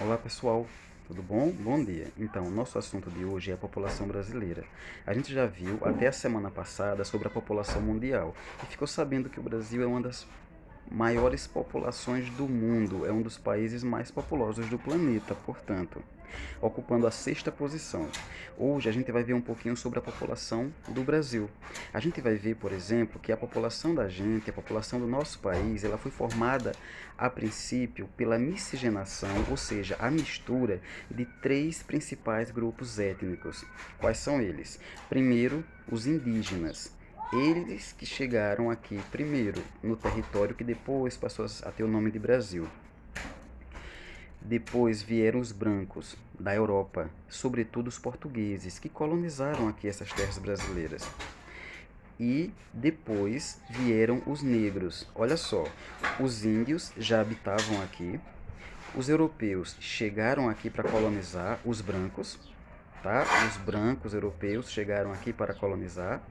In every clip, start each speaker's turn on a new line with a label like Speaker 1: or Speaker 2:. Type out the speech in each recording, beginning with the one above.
Speaker 1: Olá pessoal, tudo bom? Bom dia. Então, nosso assunto de hoje é a população brasileira. A gente já viu até a semana passada sobre a população mundial e ficou sabendo que o Brasil é uma das maiores populações do mundo, é um dos países mais populosos do planeta, portanto, ocupando a sexta posição. Hoje a gente vai ver um pouquinho sobre a população do Brasil. A gente vai ver, por exemplo, que a população da gente, a população do nosso país, ela foi formada a princípio pela miscigenação, ou seja, a mistura de três principais grupos étnicos. Quais são eles? Primeiro, os indígenas. Eles que chegaram aqui primeiro no território que depois passou a ter o nome de Brasil. Depois vieram os brancos da Europa, sobretudo os portugueses, que colonizaram aqui essas terras brasileiras. E depois vieram os negros. Olha só, os índios já habitavam aqui, os europeus chegaram aqui para colonizar os brancos, tá? Os brancos europeus chegaram aqui para colonizar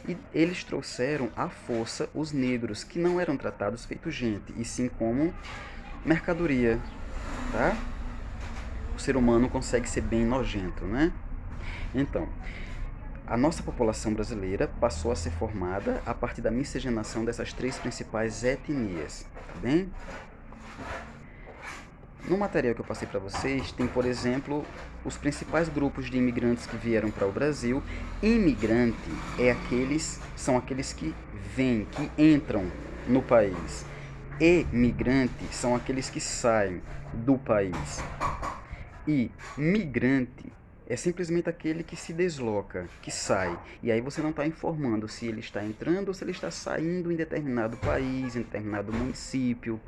Speaker 1: e eles trouxeram à força os negros, que não eram tratados feito gente, e sim como mercadoria, tá? O ser humano consegue ser bem nojento, né? Então, a nossa população brasileira passou a ser formada a partir da miscigenação dessas três principais etnias, tá bem? No material que eu passei para vocês, tem, por exemplo, os principais grupos de imigrantes que vieram para o Brasil. Imigrante são aqueles que vêm, que entram no país. Emigrante são aqueles que saem do país. E migrante é simplesmente aquele que se desloca, que sai. E aí você não está informando se ele está entrando ou se ele está saindo em determinado país, em determinado município,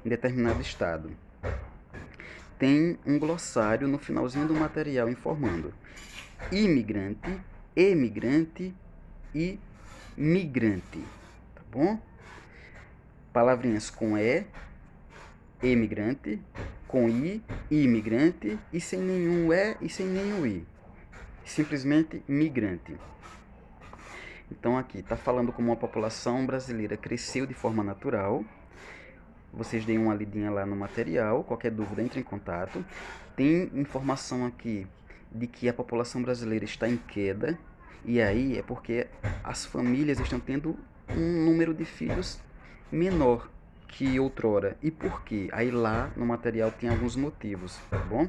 Speaker 1: em determinado estado. Tem um glossário no finalzinho do material informando imigrante, emigrante e migrante, tá bom? Palavrinhas com emigrante, com imigrante e sem nenhum e sem nenhum i. Simplesmente migrante. Então aqui está falando como a população brasileira cresceu de forma natural. Vocês deem uma lidinha lá no material, qualquer dúvida entre em contato. Tem informação aqui de que a população brasileira está em queda, e aí é porque as famílias estão tendo um número de filhos menor que outrora. E por quê? Aí lá no material tem alguns motivos, tá bom?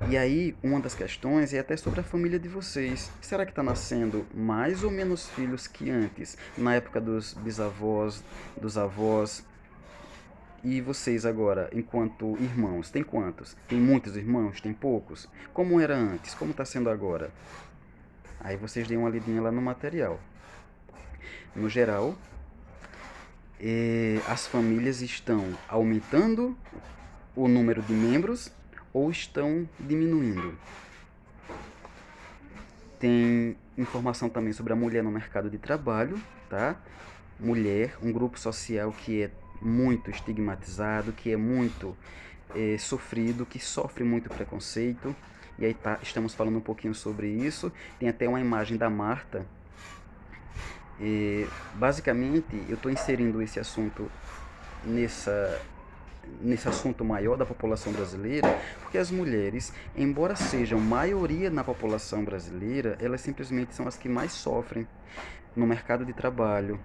Speaker 1: E aí uma das questões é até sobre a família de vocês. Será que está nascendo mais ou menos filhos que antes, na época dos bisavós, dos avós? E vocês agora, enquanto irmãos, tem quantos? Tem muitos irmãos? Tem poucos? Como era antes? Como está sendo agora? Aí vocês deem uma lidinha lá no material. No geral, as famílias estão aumentando o número de membros ou estão diminuindo. Tem informação também sobre a mulher no mercado de trabalho, tá? Mulher, um grupo social que é muito estigmatizado, que é muito sofrido, que sofre muito preconceito. E aí estamos falando um pouquinho sobre isso. Tem até uma imagem da Marta. Basicamente, eu estou inserindo esse assunto nesse assunto maior da população brasileira, porque as mulheres, embora sejam maioria na população brasileira, elas simplesmente são as que mais sofrem no mercado de trabalho,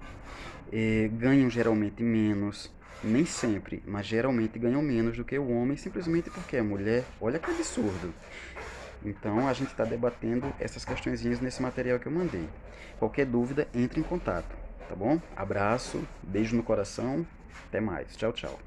Speaker 1: ganham geralmente menos, nem sempre, mas geralmente ganham menos do que o homem, simplesmente porque é mulher. Olha que absurdo. Então a gente está debatendo essas questõezinhas nesse material que eu mandei. Qualquer dúvida, entre em contato, tá bom? Abraço, beijo no coração, até mais. Tchau, tchau.